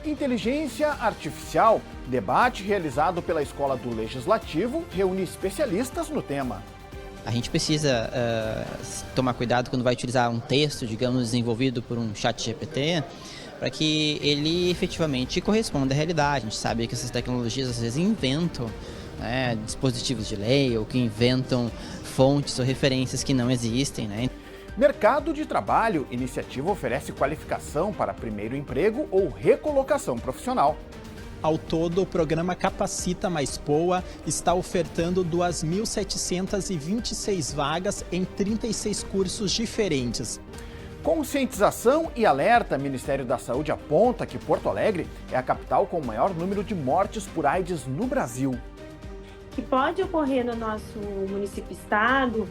Inteligência artificial, debate realizado pela Escola do Legislativo, reúne especialistas no tema. A gente precisa tomar cuidado quando vai utilizar um texto, digamos, desenvolvido por um chat GPT, para que ele efetivamente corresponda à realidade. A gente sabe que essas tecnologias às vezes inventam dispositivos de lei ou que inventam fontes ou referências que não existem, né? Mercado de trabalho. Iniciativa oferece qualificação para primeiro emprego ou recolocação profissional. Ao todo, o programa Capacita Mais Poa está ofertando 2.726 vagas em 36 cursos diferentes. Conscientização e alerta. Ministério da Saúde aponta que Porto Alegre é a capital com o maior número de mortes por AIDS no Brasil. Que pode ocorrer no nosso município-estado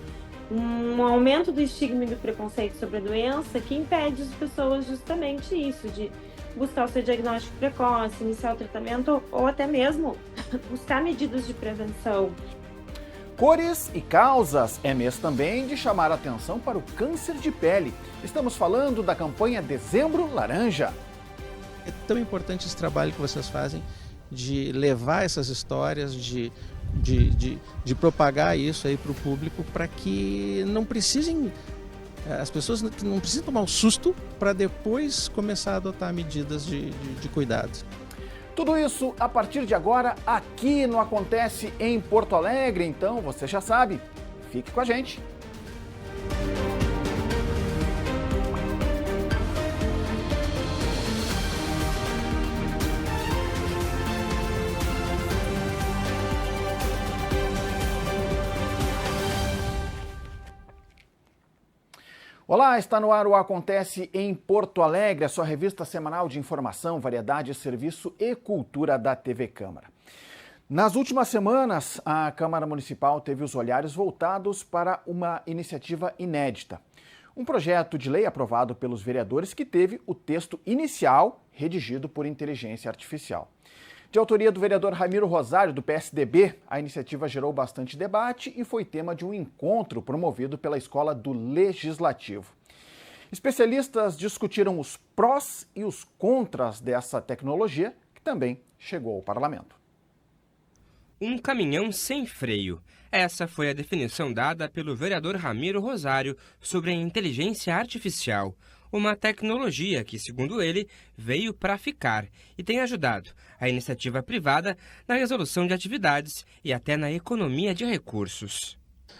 um aumento do estigma e do preconceito sobre a doença que impede as pessoas justamente isso, de buscar o seu diagnóstico precoce, iniciar o tratamento ou até mesmo buscar medidas de prevenção. Cores e causas. É mês também de chamar a atenção para o câncer de pele. Estamos falando da campanha Dezembro Laranja. É tão importante esse trabalho que vocês fazem de levar essas histórias, de propagar isso aí para o público, para que não precisem, as pessoas não precisam tomar um susto para depois começar a adotar medidas de cuidado. Tudo isso a partir de agora aqui no Acontece em Porto Alegre, então você já sabe, fique com a gente. Olá, está no ar o Acontece em Porto Alegre, a sua revista semanal de informação, variedade, serviço e cultura da TV Câmara. Nas últimas semanas, a Câmara Municipal teve os olhares voltados para uma iniciativa inédita. Um projeto de lei aprovado pelos vereadores que teve o texto inicial redigido por inteligência artificial. De autoria do vereador Ramiro Rosário, do PSDB, a iniciativa gerou bastante debate e foi tema de um encontro promovido pela Escola do Legislativo. Especialistas discutiram os prós e os contras dessa tecnologia, que também chegou ao parlamento. Um caminhão sem freio. Essa foi a definição dada pelo vereador Ramiro Rosário sobre a inteligência artificial. Uma tecnologia que, segundo ele, veio para ficar e tem ajudado a iniciativa privada na resolução de atividades e até na economia de recursos.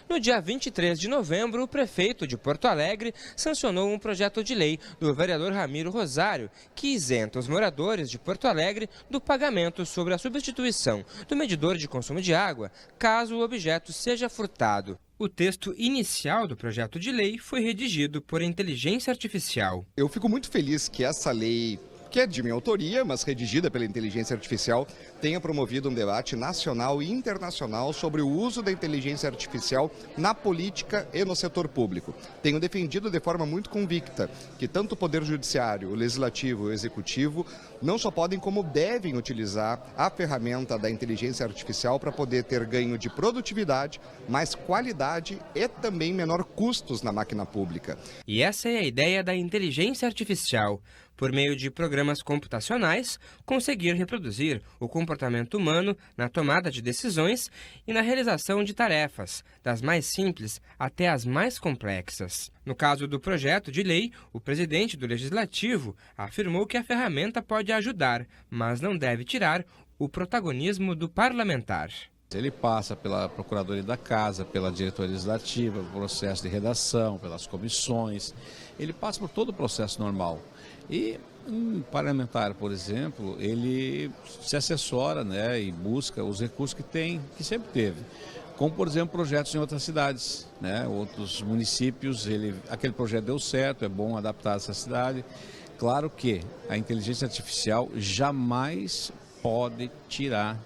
No dia 23 de novembro, o prefeito de Porto Alegre sancionou um projeto de lei do vereador Ramiro Rosário que isenta os moradores de Porto Alegre do pagamento sobre a substituição do medidor de consumo de água, caso o objeto seja furtado. O texto inicial do projeto de lei foi redigido por inteligência artificial. Eu fico muito feliz que essa lei, que é de minha autoria, mas redigida pela inteligência artificial, tenha promovido um debate nacional e internacional sobre o uso da inteligência artificial na política e no setor público. Tenho defendido de forma muito convicta que tanto o Poder Judiciário, o Legislativo e o Executivo não só podem como devem utilizar a ferramenta da inteligência artificial para poder ter ganho de produtividade, mais qualidade e também menor custos na máquina pública. E essa é a ideia da inteligência artificial. Por meio de programas computacionais, conseguir reproduzir o comportamento humano na tomada de decisões e na realização de tarefas, das mais simples até as mais complexas. No caso do projeto de lei, o presidente do Legislativo afirmou que a ferramenta pode ajudar, mas não deve tirar o protagonismo do parlamentar. Ele passa pela Procuradoria da Casa, pela Diretoria Legislativa, pelo processo de redação, pelas comissões, ele passa por todo o processo normal. E um parlamentar, por exemplo, ele se assessora, e busca os recursos que sempre teve. Como, por exemplo, projetos em outras cidades, outros municípios, aquele projeto deu certo, é bom adaptar essa cidade. Claro que a inteligência artificial jamais pode tirar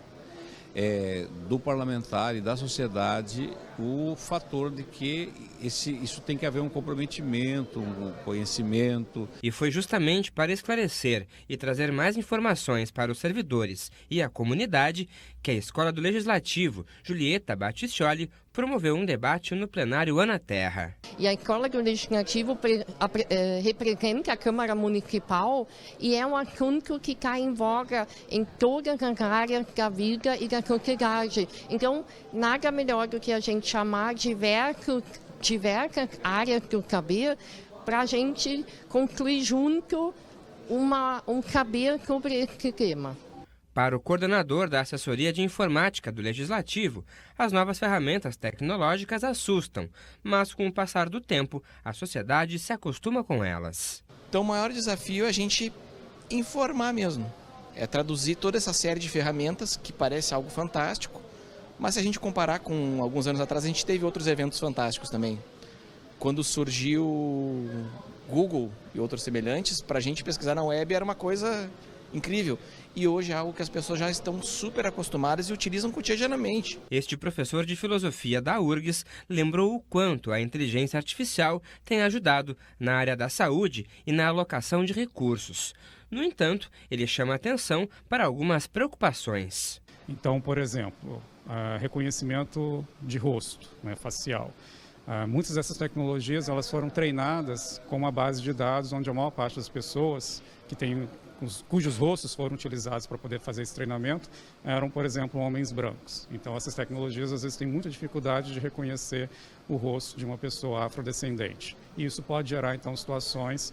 do parlamentar e da sociedade o fator de que isso tem que haver um comprometimento, um conhecimento. E foi justamente para esclarecer e trazer mais informações para os servidores e a comunidade que a Escola do Legislativo, Julieta Battistioli, promoveu um debate no plenário Ana Terra. E a Escola do Legislativo representa a Câmara Municipal e é um assunto que está em voga em todas as áreas da vida e da sociedade. Então, nada melhor do que a gente chamar diversas áreas do saber para a gente construir junto um saber sobre esse tema. Para o coordenador da Assessoria de Informática do Legislativo, as novas ferramentas tecnológicas assustam, mas com o passar do tempo, a sociedade se acostuma com elas. Então o maior desafio é a gente informar mesmo, é traduzir toda essa série de ferramentas que parece algo fantástico, mas se a gente comparar com alguns anos atrás, a gente teve outros eventos fantásticos também. Quando surgiu Google e outros semelhantes, para a gente pesquisar na web era uma coisa incrível. E hoje é algo que as pessoas já estão super acostumadas e utilizam cotidianamente. Este professor de filosofia da URGS lembrou o quanto a inteligência artificial tem ajudado na área da saúde e na alocação de recursos. No entanto, ele chama atenção para algumas preocupações. Então, por exemplo, reconhecimento de rosto, facial. Muitas dessas tecnologias elas foram treinadas com uma base de dados onde a maior parte das pessoas cujos rostos foram utilizados para poder fazer esse treinamento eram, por exemplo, homens brancos. Então, essas tecnologias às vezes têm muita dificuldade de reconhecer o rosto de uma pessoa afrodescendente. E isso pode gerar, então, situações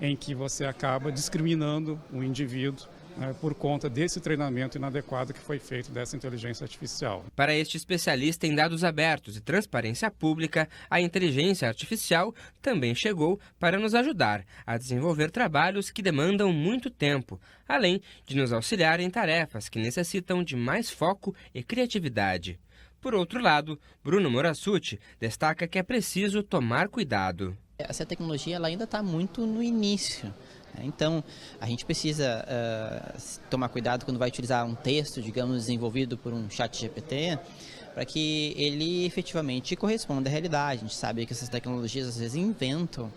em que você acaba discriminando o indivíduo por conta desse treinamento inadequado que foi feito dessa inteligência artificial. Para este especialista em dados abertos e transparência pública, a inteligência artificial também chegou para nos ajudar a desenvolver trabalhos que demandam muito tempo, além de nos auxiliar em tarefas que necessitam de mais foco e criatividade. Por outro lado, Bruno Morassutti destaca que é preciso tomar cuidado. Essa tecnologia ela ainda está muito no início. Então, a gente precisa tomar cuidado quando vai utilizar um texto, digamos, desenvolvido por um chat GPT, para que ele efetivamente corresponda à realidade. A gente sabe que essas tecnologias às vezes inventam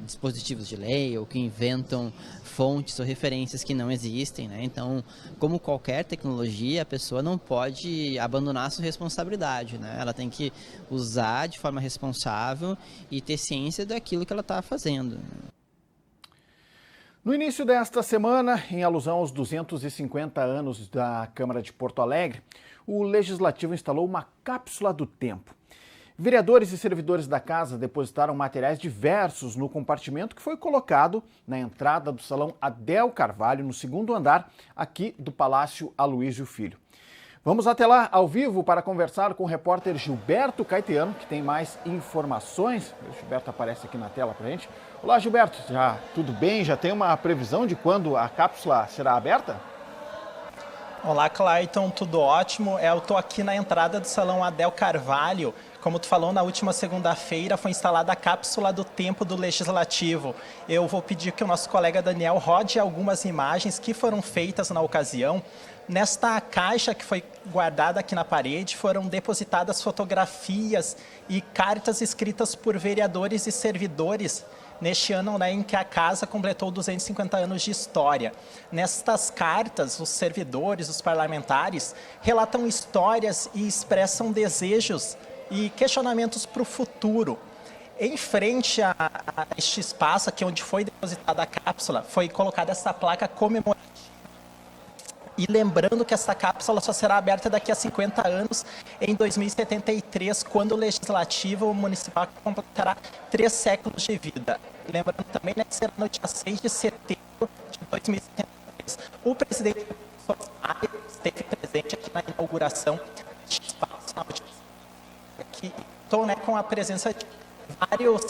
dispositivos de lei ou que inventam fontes ou referências que não existem. Então, como qualquer tecnologia, a pessoa não pode abandonar a sua responsabilidade. Ela tem que usar de forma responsável e ter ciência daquilo que ela está fazendo. No início desta semana, em alusão aos 250 anos da Câmara de Porto Alegre, o Legislativo instalou uma cápsula do tempo. Vereadores e servidores da casa depositaram materiais diversos no compartimento que foi colocado na entrada do Salão Adel Carvalho, no segundo andar, aqui do Palácio Aloísio Filho. Vamos até lá, ao vivo, para conversar com o repórter Gilberto Caetano, que tem mais informações. O Gilberto aparece aqui na tela para a gente. Olá, Gilberto, já tudo bem? Já tem uma previsão de quando a cápsula será aberta? Olá, Clayton, tudo ótimo. Eu estou aqui na entrada do Salão Adel Carvalho. Como tu falou, na última segunda-feira foi instalada a cápsula do tempo do Legislativo. Eu vou pedir que o nosso colega Daniel rode algumas imagens que foram feitas na ocasião. Nesta caixa que foi guardada aqui na parede foram depositadas fotografias e cartas escritas por vereadores e servidores neste ano em que a casa completou 250 anos de história. Nestas cartas, os servidores, os parlamentares, relatam histórias e expressam desejos e questionamentos para o futuro. Em frente a este espaço aqui onde foi depositada a cápsula, foi colocada essa placa comemorativa. E lembrando que essa cápsula só será aberta daqui a 50 anos, em 2073, quando o Legislativo Municipal completará 3 séculos de vida. Lembrando também que será no dia 6 de setembro de 2073. O presidente esteve presente aqui na inauguração deste espaço. Aqui estou com a presença de vários...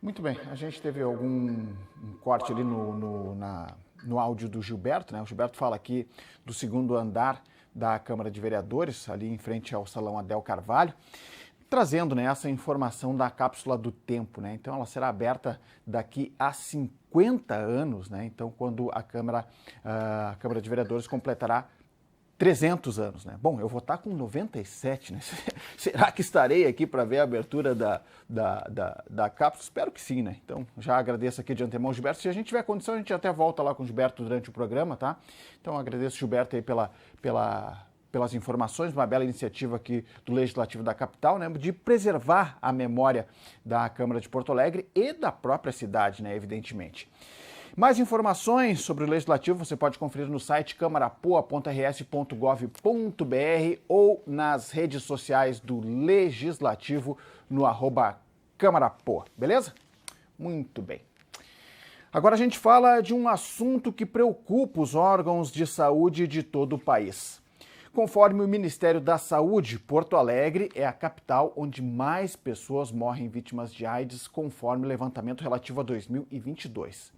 Muito bem, a gente teve um corte ali no áudio do Gilberto, O Gilberto fala aqui do segundo andar da Câmara de Vereadores, ali em frente ao Salão Adel Carvalho, trazendo essa informação da cápsula do tempo, Então ela será aberta daqui a 50 anos, Então quando a Câmara de Vereadores completará 300 anos, né? Bom, eu vou estar com 97, né? Será que estarei aqui para ver a abertura da cápsula? Espero que sim, né? Então, já agradeço aqui de antemão, Gilberto. Se a gente tiver condição, a gente até volta lá com o Gilberto durante o programa, tá? Então, agradeço, Gilberto, aí pelas informações, uma bela iniciativa aqui do Legislativo da capital, né? De preservar a memória da Câmara de Porto Alegre e da própria cidade, né? Evidentemente. Mais informações sobre o Legislativo você pode conferir no site camarapoa.rs.gov.br ou nas redes sociais do Legislativo no @camarapoa, beleza? Muito bem. Agora a gente fala de um assunto que preocupa os órgãos de saúde de todo o país. Conforme o Ministério da Saúde, Porto Alegre é a capital onde mais pessoas morrem vítimas de AIDS, conforme o levantamento relativo a 2022.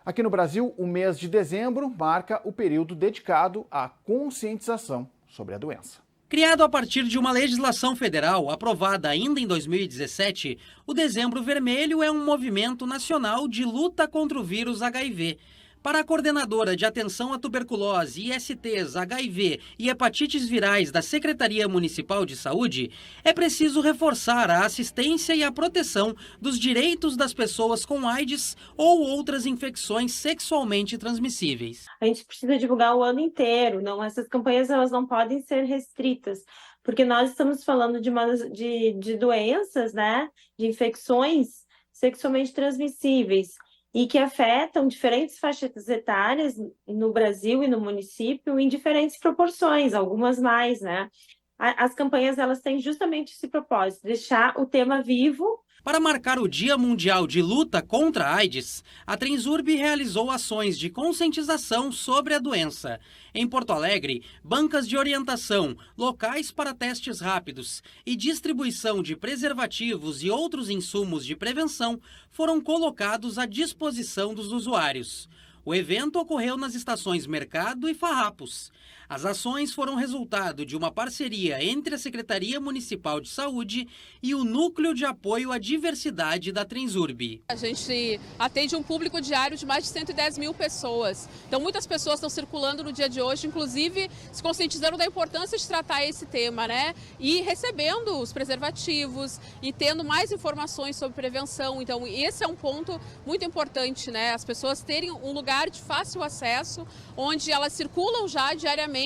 Aqui no Brasil, o mês de dezembro marca o período dedicado à conscientização sobre a doença. Criado a partir de uma legislação federal aprovada ainda em 2017, o Dezembro Vermelho é um movimento nacional de luta contra o vírus HIV. Para a coordenadora de atenção à tuberculose, ISTs, HIV e hepatites virais da Secretaria Municipal de Saúde, é preciso reforçar a assistência e a proteção dos direitos das pessoas com AIDS ou outras infecções sexualmente transmissíveis. A gente precisa divulgar o ano inteiro, essas campanhas elas não podem ser restritas, porque nós estamos falando de doenças, né, de infecções sexualmente transmissíveis, e que afetam diferentes faixas etárias no Brasil e no município em diferentes proporções, algumas mais, né? As campanhas, elas têm justamente esse propósito, deixar o tema vivo. Para marcar o Dia Mundial de Luta contra a AIDS, a Transurb realizou ações de conscientização sobre a doença. Em Porto Alegre, bancas de orientação, locais para testes rápidos e distribuição de preservativos e outros insumos de prevenção foram colocados à disposição dos usuários. O evento ocorreu nas estações Mercado e Farrapos. As ações foram resultado de uma parceria entre a Secretaria Municipal de Saúde e o Núcleo de Apoio à Diversidade da Transurb. A gente atende um público diário de mais de 110 mil pessoas. Então, muitas pessoas estão circulando no dia de hoje, inclusive se conscientizando da importância de tratar esse tema, né? E recebendo os preservativos e tendo mais informações sobre prevenção. Então, esse é um ponto muito importante, né? As pessoas terem um lugar de fácil acesso, onde elas circulam já diariamente,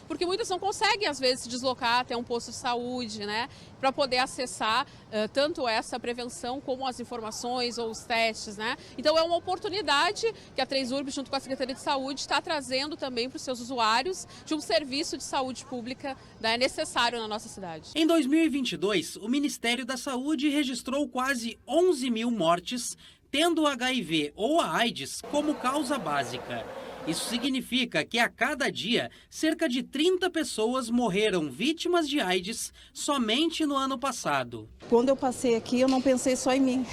porque muitas não conseguem, às vezes, se deslocar até um posto de saúde, né, para poder acessar tanto essa prevenção como as informações ou os testes, né. Então é uma oportunidade que a Transurb, junto com a Secretaria de Saúde, está trazendo também para os seus usuários de um serviço de saúde pública, né, necessário na nossa cidade. Em 2022, o Ministério da Saúde registrou quase 11 mil mortes, tendo o HIV ou a AIDS como causa básica. Isso significa que a cada dia, cerca de 30 pessoas morreram vítimas de AIDS somente no ano passado. Quando eu passei aqui, eu não pensei só em mim.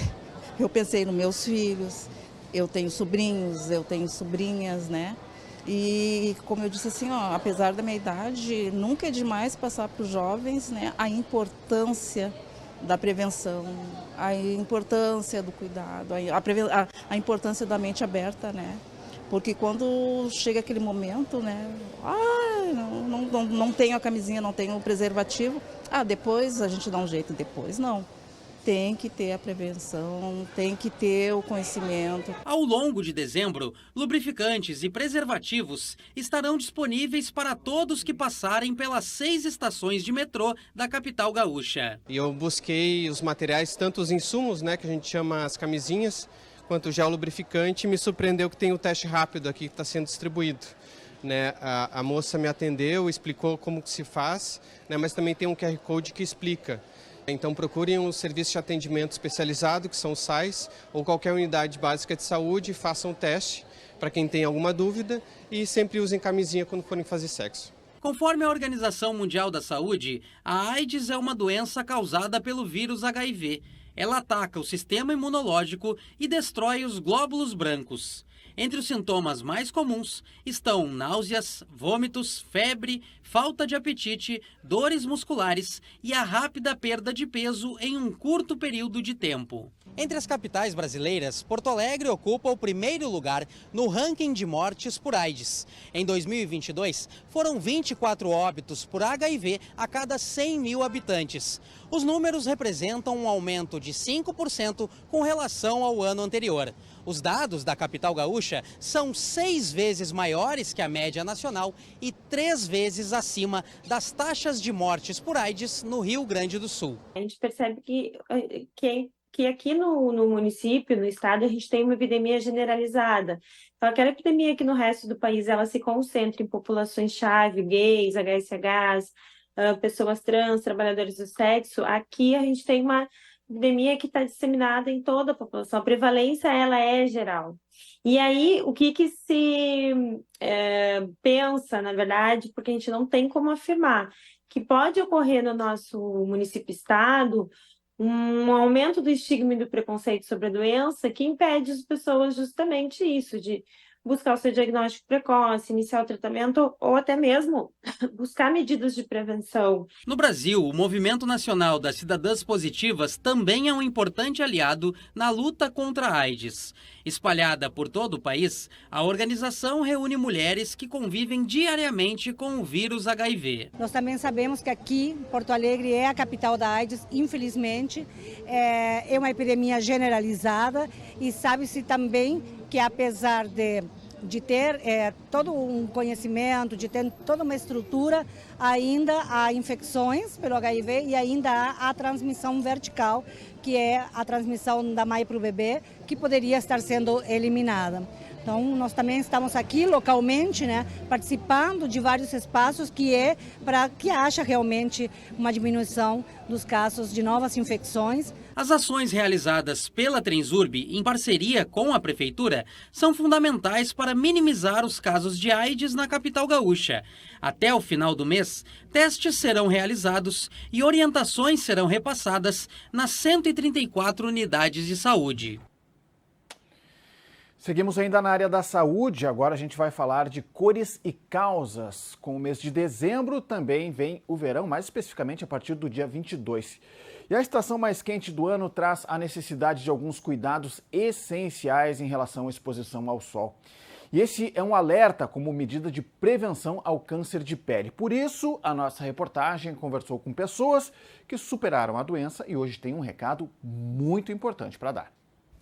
Eu pensei nos meus filhos, eu tenho sobrinhos, eu tenho sobrinhas, né? E como eu disse assim, apesar da minha idade, nunca é demais passar para os jovens, né, a importância da prevenção, a importância do cuidado, a importância da mente aberta, né? Porque quando chega aquele momento, né? Não tenho a camisinha, não tenho o preservativo. Depois a gente dá um jeito, depois não. Tem que ter a prevenção, tem que ter o conhecimento. Ao longo de dezembro, lubrificantes e preservativos estarão disponíveis para todos que passarem pelas 6 estações de metrô da capital gaúcha. E eu busquei os materiais, tanto os insumos, né, que a gente chama as camisinhas, quanto o gel lubrificante. Me surpreendeu que tem o teste rápido aqui que está sendo distribuído. Né, a moça me atendeu, explicou como que se faz, né, mas também tem um QR Code que explica. Então procurem um serviço de atendimento especializado, que são os SAIs, ou qualquer unidade básica de saúde, façam o teste para quem tem alguma dúvida e sempre usem camisinha quando forem fazer sexo. Conforme a Organização Mundial da Saúde, a AIDS é uma doença causada pelo vírus HIV. Ela ataca o sistema imunológico e destrói os glóbulos brancos. Entre os sintomas mais comuns estão náuseas, vômitos, febre, falta de apetite, dores musculares e a rápida perda de peso em um curto período de tempo. Entre as capitais brasileiras, Porto Alegre ocupa o primeiro lugar no ranking de mortes por AIDS. Em 2022, foram 24 óbitos por HIV a cada 100 mil habitantes. Os números representam um aumento de 5% com relação ao ano anterior. Os dados da capital gaúcha são 6 vezes maiores que a média nacional e 3 vezes acima das taxas de mortes por AIDS no Rio Grande do Sul. A gente percebe que aqui no município, no estado, a gente tem uma epidemia generalizada. Então, aquela epidemia que no resto do país ela se concentra em populações-chave, gays, HSHs, pessoas trans, trabalhadores do sexo, aqui a gente tem uma epidemia que está disseminada em toda a população. A prevalência, ela é geral. E aí, o que se pensa, na verdade, porque a gente não tem como afirmar, que pode ocorrer no nosso município-estado um aumento do estigma e do preconceito sobre a doença que impede as pessoas justamente isso, de buscar o seu diagnóstico precoce, iniciar o tratamento ou até mesmo buscar medidas de prevenção. No Brasil, o Movimento Nacional das Cidadãs Positivas também é um importante aliado na luta contra a AIDS. Espalhada por todo o país, a organização reúne mulheres que convivem diariamente com o vírus HIV. Nós também sabemos que aqui, Porto Alegre é a capital da AIDS, infelizmente, é uma epidemia generalizada e sabe-se também que apesar de ter todo um conhecimento, de ter toda uma estrutura, ainda há infecções pelo HIV e ainda há a transmissão vertical, que é a transmissão da mãe para o bebê, que poderia estar sendo eliminada. Então, nós também estamos aqui localmente, participando de vários espaços para que haja realmente uma diminuição dos casos de novas infecções. As ações realizadas pela Transurb, em parceria com a Prefeitura, são fundamentais para minimizar os casos de AIDS na capital gaúcha. Até o final do mês, testes serão realizados e orientações serão repassadas nas 134 unidades de saúde. Seguimos ainda na área da saúde, agora a gente vai falar de cores e causas. Com o mês de dezembro também vem o verão, mais especificamente a partir do dia 22. E a estação mais quente do ano traz a necessidade de alguns cuidados essenciais em relação à exposição ao sol. E esse é um alerta como medida de prevenção ao câncer de pele. Por isso, a nossa reportagem conversou com pessoas que superaram a doença e hoje tem um recado muito importante para dar.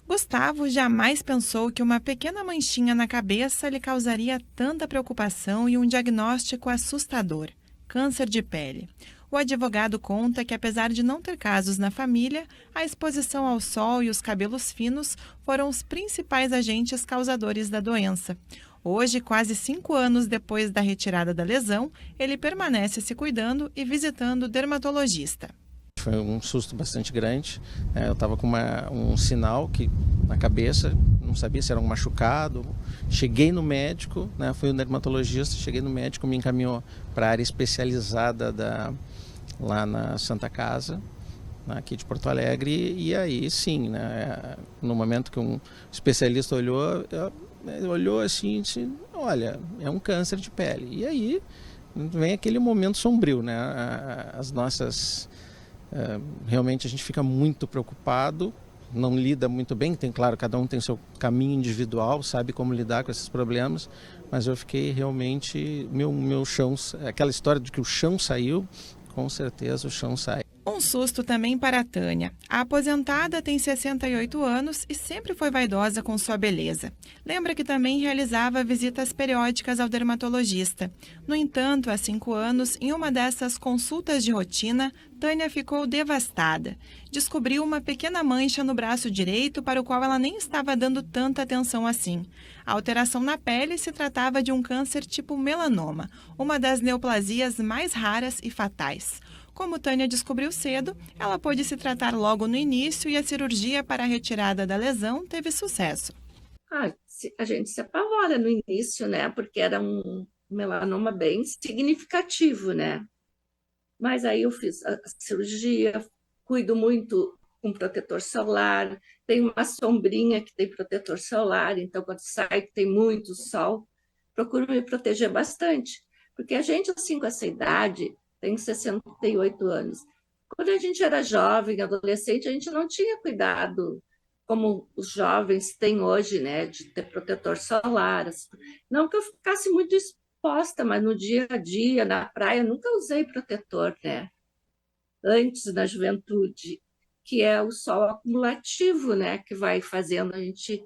Gustavo jamais pensou que uma pequena manchinha na cabeça lhe causaria tanta preocupação e um diagnóstico assustador: câncer de pele. O advogado conta que, apesar de não ter casos na família, a exposição ao sol e os cabelos finos foram os principais agentes causadores da doença. Hoje, quase 5 anos depois da retirada da lesão, ele permanece se cuidando e visitando o dermatologista. Foi um susto bastante grande. Eu estava com um sinal na cabeça, não sabia se era um machucado. Cheguei no médico, fui um dermatologista, cheguei no médico, me encaminhou para a área especializada lá na Santa Casa, aqui de Porto Alegre, e aí sim, no momento que um especialista olhou assim e disse: olha, é um câncer de pele. E aí vem aquele momento sombrio, as nossas... realmente a gente fica muito preocupado, não lida muito bem, claro, cada um tem seu caminho individual, sabe como lidar com esses problemas, mas eu fiquei realmente, meu chão, aquela história de que o chão saiu, com certeza o chão sai. Um susto também para a Tânia. A aposentada tem 68 anos e sempre foi vaidosa com sua beleza. Lembra que também realizava visitas periódicas ao dermatologista. No entanto, há 5 anos, em uma dessas consultas de rotina, Tânia ficou devastada. Descobriu uma pequena mancha no braço direito para o qual ela nem estava dando tanta atenção assim. A alteração na pele se tratava de um câncer tipo melanoma, uma das neoplasias mais raras e fatais. Como Tânia descobriu cedo, ela pôde se tratar logo no início e a cirurgia para a retirada da lesão teve sucesso. A gente se apavora no início, porque era um melanoma bem significativo, Mas aí eu fiz a cirurgia, cuido muito com protetor solar, tem uma sombrinha que tem protetor solar, então quando sai que tem muito sol, procuro me proteger bastante, porque a gente, assim, com essa idade, tem 68 anos, quando a gente era jovem, adolescente, a gente não tinha cuidado como os jovens têm hoje, né, de ter protetor solar. Não que eu ficasse muito exposta, mas no dia a dia, na praia, nunca usei protetor, né? Antes, na juventude, que é o sol acumulativo, né, que vai fazendo a gente,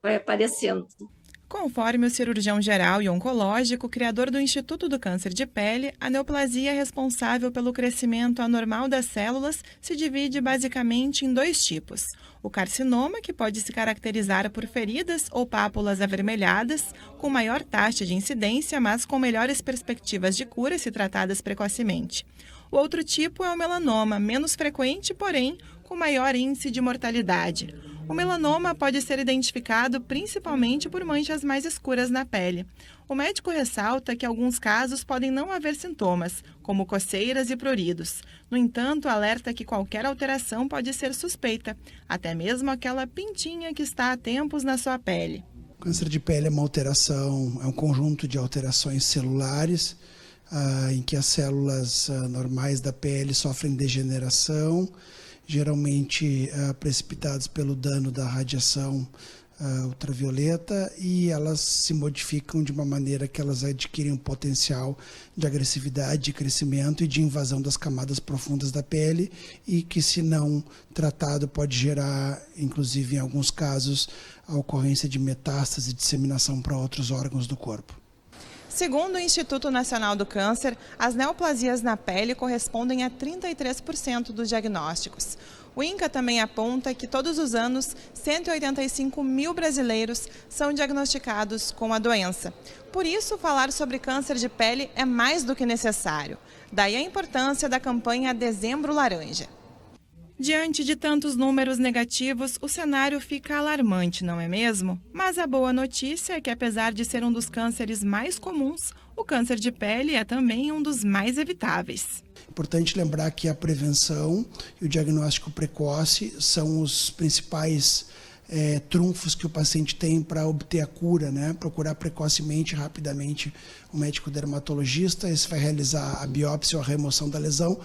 vai aparecendo. Conforme o cirurgião geral e oncológico, criador do Instituto do Câncer de Pele, a neoplasia responsável pelo crescimento anormal das células se divide basicamente em 2 tipos. O carcinoma, que pode se caracterizar por feridas ou pápulas avermelhadas, com maior taxa de incidência, mas com melhores perspectivas de cura se tratadas precocemente. O outro tipo é o melanoma, menos frequente, porém, com maior índice de mortalidade. O melanoma pode ser identificado principalmente por manchas mais escuras na pele. O médico ressalta que em alguns casos podem não haver sintomas, como coceiras e pruridos. No entanto, alerta que qualquer alteração pode ser suspeita, até mesmo aquela pintinha que está há tempos na sua pele. O câncer de pele é uma alteração, é um conjunto de alterações celulares, em que as células normais da pele sofrem degeneração, geralmente precipitados pelo dano da radiação ultravioleta, e elas se modificam de uma maneira que elas adquirem um potencial de agressividade, de crescimento e de invasão das camadas profundas da pele, e que, se não tratado, pode gerar, inclusive em alguns casos, a ocorrência de metástase e disseminação para outros órgãos do corpo. Segundo o Instituto Nacional do Câncer, as neoplasias na pele correspondem a 33% dos diagnósticos. O INCA também aponta que todos os anos, 185 mil brasileiros são diagnosticados com a doença. Por isso, falar sobre câncer de pele é mais do que necessário. Daí a importância da campanha Dezembro Laranja. Diante de tantos números negativos, o cenário fica alarmante, não é mesmo? Mas a boa notícia é que, apesar de ser um dos cânceres mais comuns, o câncer de pele é também um dos mais evitáveis. Importante lembrar que a prevenção e o diagnóstico precoce são os principais trunfos que o paciente tem para obter a cura, né? Procurar precocemente, rapidamente, o médico dermatologista. Esse vai realizar a biópsia ou a remoção da lesão.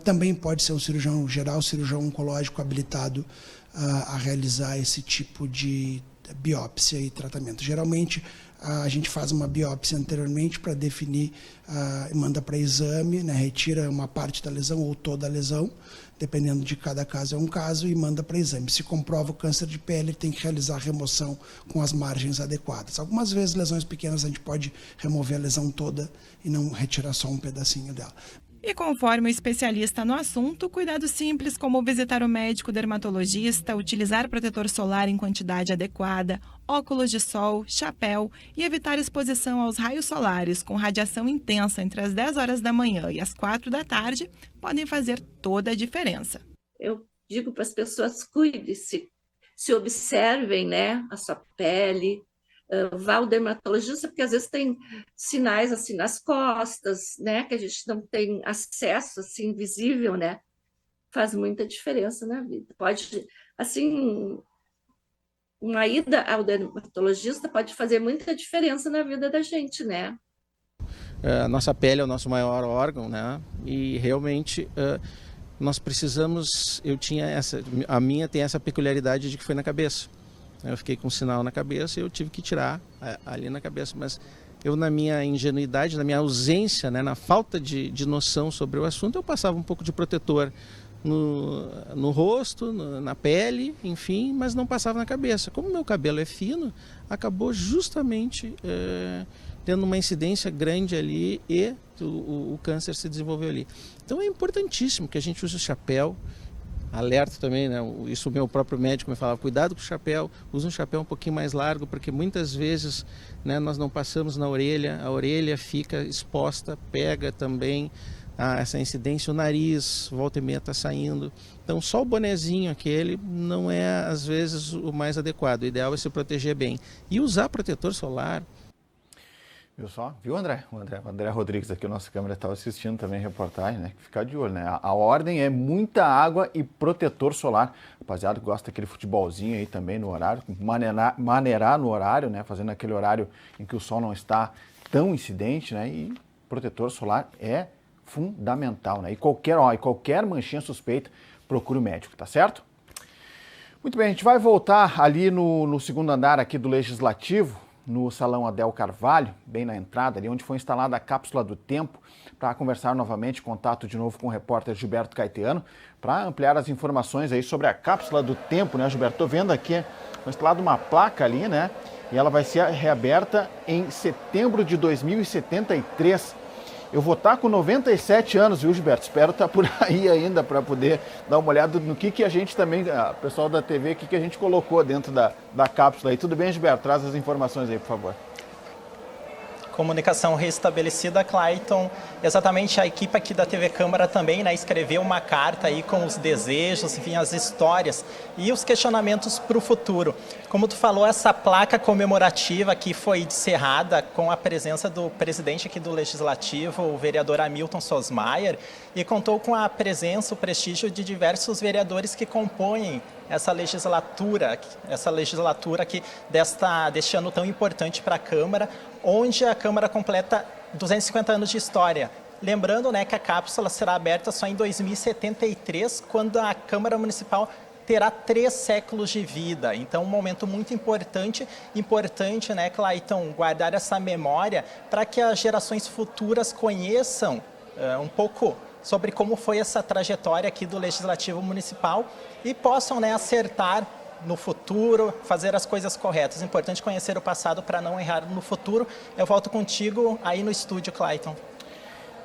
Também pode ser um cirurgião geral, cirurgião oncológico habilitado a realizar esse tipo de biópsia e tratamento. Geralmente, a gente faz uma biópsia anteriormente para definir, manda para exame, né, retira uma parte da lesão ou toda a lesão, dependendo de cada caso é um caso, e manda para exame. Se comprova o câncer de pele, tem que realizar a remoção com as margens adequadas. Algumas vezes, lesões pequenas, a gente pode remover a lesão toda e não retirar só um pedacinho dela. E conforme o especialista no assunto, cuidados simples como visitar o médico dermatologista, utilizar protetor solar em quantidade adequada, óculos de sol, chapéu e evitar exposição aos raios solares com radiação intensa entre as 10 horas da manhã e as 4 da tarde podem fazer toda a diferença. Eu digo para as pessoas, cuide-se, se observem, né, a sua pele, vá ao dermatologista, porque às vezes tem sinais assim nas costas, né, que a gente não tem acesso assim visível, né? Faz muita diferença na vida. Pode, assim, uma ida ao dermatologista pode fazer muita diferença na vida da gente, né? A nossa pele é o nosso maior órgão, né? E realmente nós precisamos. A minha tem essa peculiaridade de que foi na cabeça. Eu fiquei com um sinal na cabeça e eu tive que tirar ali na cabeça, mas eu, na minha ingenuidade, na minha ausência, né, na falta de noção sobre o assunto, eu passava um pouco de protetor no rosto, na pele, enfim, mas não passava na cabeça. Como meu cabelo é fino, acabou justamente tendo uma incidência grande ali e o câncer se desenvolveu ali. Então é importantíssimo que a gente use o chapéu. Alerta também, né? Isso o meu próprio médico me falava, cuidado com o chapéu, usa um chapéu um pouquinho mais largo, porque muitas vezes, né, nós não passamos na orelha, a orelha fica exposta, pega também essa incidência, o nariz, volta e meia está saindo. Então só o bonezinho aquele não é às vezes o mais adequado, o ideal é se proteger bem. E usar protetor solar. Viu só? Viu, André? O André Rodrigues aqui, a nossa câmera estava assistindo também a reportagem, né? Ficar de olho, né? A ordem é muita água e protetor solar. Rapaziada que gosta daquele futebolzinho aí também no horário, maneirar no horário, né? Fazendo aquele horário em que o sol não está tão incidente, né? E protetor solar é fundamental, né? E qualquer manchinha suspeita, procure o médico, tá certo? Muito bem, a gente vai voltar ali no segundo andar aqui do Legislativo, no Salão Adel Carvalho, bem na entrada, ali onde foi instalada a cápsula do tempo, para conversar novamente, contato de novo com o repórter Gilberto Caetano, para ampliar as informações aí sobre a cápsula do tempo, né, Gilberto? Estou vendo aqui, foi instalada uma placa ali, né, e ela vai ser reaberta em setembro de 2073. Eu vou estar com 97 anos, viu, Gilberto? Espero estar por aí ainda para poder dar uma olhada no que a gente também, pessoal da TV, o que a gente colocou dentro da cápsula aí. Tudo bem, Gilberto? Traz as informações aí, por favor. Comunicação restabelecida, Clayton. Exatamente, a equipe aqui da TV Câmara também, né, escreveu uma carta aí com os desejos, enfim, as histórias e os questionamentos para o futuro. Como tu falou, essa placa comemorativa aqui foi encerrada com a presença do presidente aqui do Legislativo, o vereador Hamilton Sosmaier, e contou com a presença, o prestígio de diversos vereadores que compõem essa legislatura aqui deste ano tão importante para a Câmara, onde a Câmara completa 250 anos de história. Lembrando, né, que a cápsula será aberta só em 2073, quando a Câmara Municipal terá 3 séculos de vida. Então, um momento muito importante, né, Clayton, guardar essa memória para que as gerações futuras conheçam um pouco sobre como foi essa trajetória aqui do Legislativo Municipal e possam, né, acertar no futuro, fazer as coisas corretas. É importante conhecer o passado para não errar no futuro. Eu volto contigo aí no estúdio, Clayton.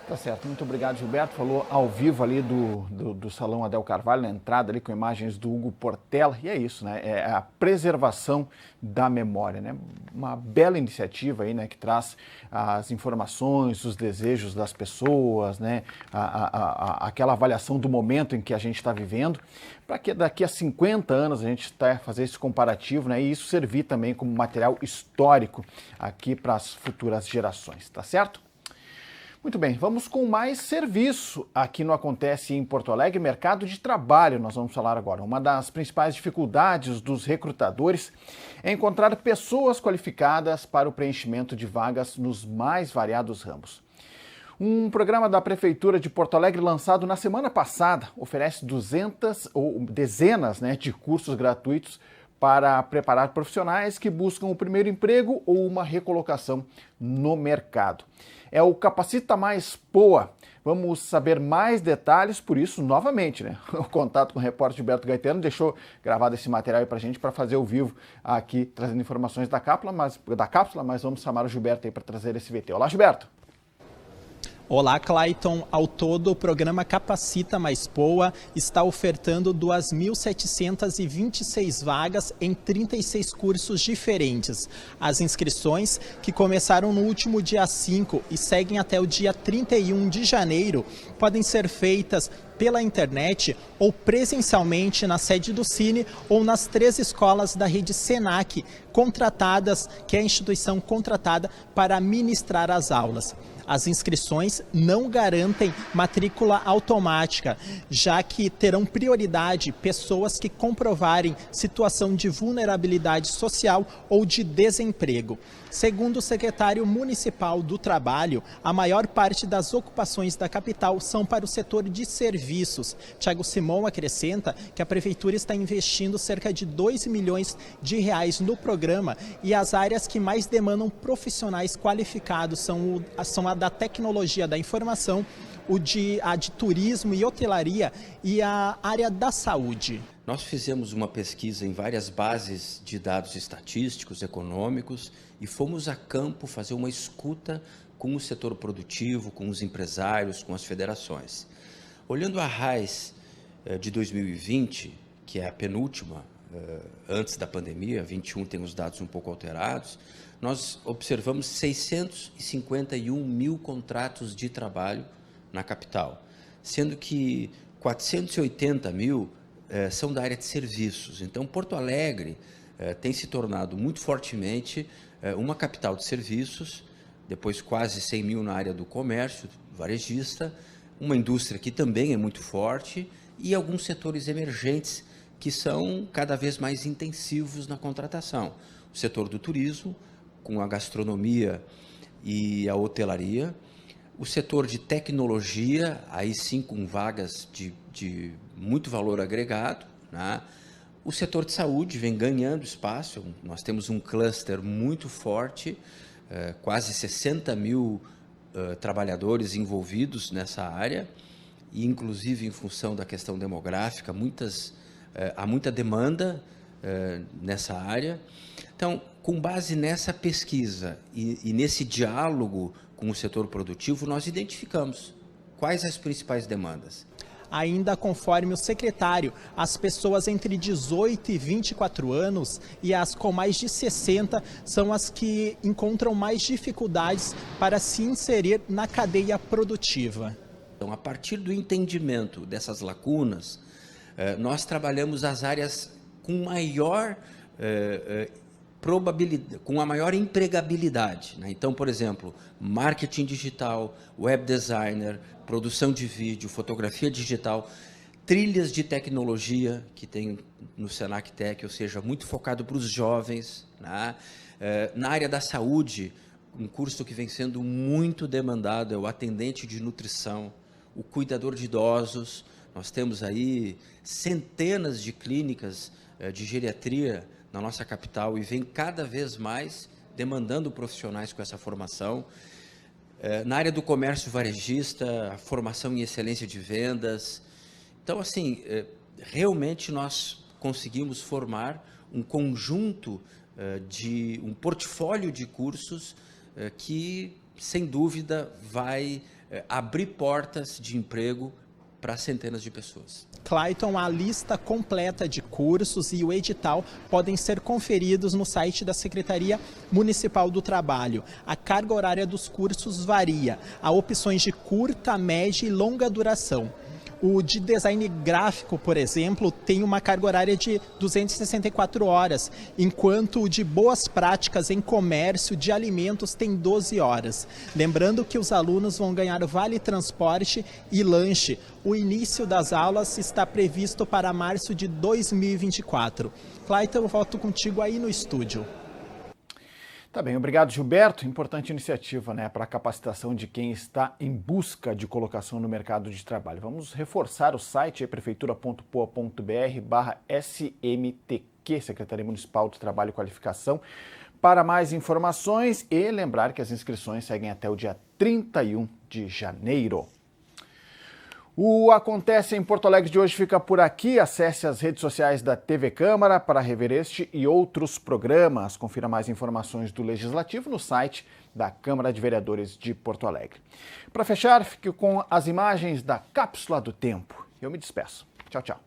Tá certo, muito obrigado, Gilberto. Falou ao vivo ali do Salão Adel Carvalho, na entrada ali com imagens do Hugo Portela. E é isso, né? É a preservação da memória, né? Uma bela iniciativa aí, né? Que traz as informações, os desejos das pessoas, né? Aquela avaliação do momento em que a gente está vivendo, para que daqui a 50 anos a gente fazer esse comparativo, né? E isso servir também como material histórico aqui para as futuras gerações, tá certo? Muito bem, vamos com mais serviço aqui no Acontece em Porto Alegre, mercado de trabalho, nós vamos falar agora. Uma das principais dificuldades dos recrutadores é encontrar pessoas qualificadas para o preenchimento de vagas nos mais variados ramos. Um programa da Prefeitura de Porto Alegre lançado na semana passada oferece dezenas, né, de cursos gratuitos para preparar profissionais que buscam o primeiro emprego ou uma recolocação no mercado. É o Capacita Mais Poa. Vamos saber mais detalhes, por isso, novamente, né? O contato com o repórter Gilberto Caetano deixou gravado esse material aí pra gente para fazer ao vivo aqui, trazendo informações da cápsula, mas vamos chamar o Gilberto aí para trazer esse VT. Olá, Gilberto! Olá, Clayton. Ao todo, o programa Capacita Mais Poa está ofertando 2.726 vagas em 36 cursos diferentes. As inscrições, que começaram no último dia 5 e seguem até o dia 31 de janeiro, podem ser feitas pela internet ou presencialmente na sede do Cine ou nas 3 escolas da rede Senac, que é a instituição contratada para ministrar as aulas. As inscrições não garantem matrícula automática, já que terão prioridade pessoas que comprovarem situação de vulnerabilidade social ou de desemprego. Segundo o secretário municipal do Trabalho, a maior parte das ocupações da capital são para o setor de serviços. Thiago Simão acrescenta que a prefeitura está investindo cerca de R$2 milhões no programa e as áreas que mais demandam profissionais qualificados são a da tecnologia da informação, a de turismo e hotelaria e a área da saúde. Nós fizemos uma pesquisa em várias bases de dados estatísticos, econômicos, e fomos a campo fazer uma escuta com o setor produtivo, com os empresários, com as federações. Olhando a RAIS de 2020, que é a penúltima, antes da pandemia, 21 tem os dados um pouco alterados, nós observamos 651 mil contratos de trabalho na capital, sendo que 480 mil são da área de serviços. Então, Porto Alegre tem se tornado muito fortemente uma capital de serviços, depois quase 100 mil na área do comércio varejista, uma indústria que também é muito forte e alguns setores emergentes que são cada vez mais intensivos na contratação. O setor do turismo, com a gastronomia e a hotelaria, o setor de tecnologia, aí sim com vagas de muito valor agregado, né? O setor de saúde vem ganhando espaço, nós temos um cluster muito forte, quase 60 mil trabalhadores envolvidos nessa área, e inclusive em função da questão demográfica, há muita demanda nessa área. Então, com base nessa pesquisa e nesse diálogo com o setor produtivo, nós identificamos quais as principais demandas. Ainda conforme o secretário, as pessoas entre 18 e 24 anos e as com mais de 60 são as que encontram mais dificuldades para se inserir na cadeia produtiva. Então, a partir do entendimento dessas lacunas, nós trabalhamos as áreas com maior probabilidade, com a maior empregabilidade, né? Então, por exemplo, marketing digital, web designer, produção de vídeo, fotografia digital, trilhas de tecnologia que tem no Senac Tech, ou seja, muito focado para os jovens, né? Na área da saúde, um curso que vem sendo muito demandado é o atendente de nutrição, o cuidador de idosos. Nós temos aí centenas de clínicas de geriatria na nossa capital e vem cada vez mais demandando profissionais com essa formação. Na área do comércio varejista, a formação em excelência de vendas. Então, assim, realmente nós conseguimos formar um conjunto um portfólio de cursos que, sem dúvida, vai abrir portas de emprego para centenas de pessoas. Clayton, a lista completa de cursos e o edital podem ser conferidos no site da Secretaria Municipal do Trabalho. A carga horária dos cursos varia. Há opções de curta, média e longa duração. O de design gráfico, por exemplo, tem uma carga horária de 264 horas, enquanto o de boas práticas em comércio de alimentos tem 12 horas. Lembrando que os alunos vão ganhar vale transporte e lanche. O início das aulas está previsto para março de 2024. Clayton, eu volto contigo aí no estúdio. Tá bem, obrigado, Gilberto. Importante iniciativa, né, para a capacitação de quem está em busca de colocação no mercado de trabalho. Vamos reforçar o site, prefeitura.poa.br/SMTQ, Secretaria Municipal do Trabalho e Qualificação, para mais informações e lembrar que as inscrições seguem até o dia 31 de janeiro. O Acontece em Porto Alegre de hoje fica por aqui. Acesse as redes sociais da TV Câmara para rever este e outros programas. Confira mais informações do Legislativo no site da Câmara de Vereadores de Porto Alegre. Para fechar, fique com as imagens da Cápsula do Tempo. Eu me despeço. Tchau, tchau.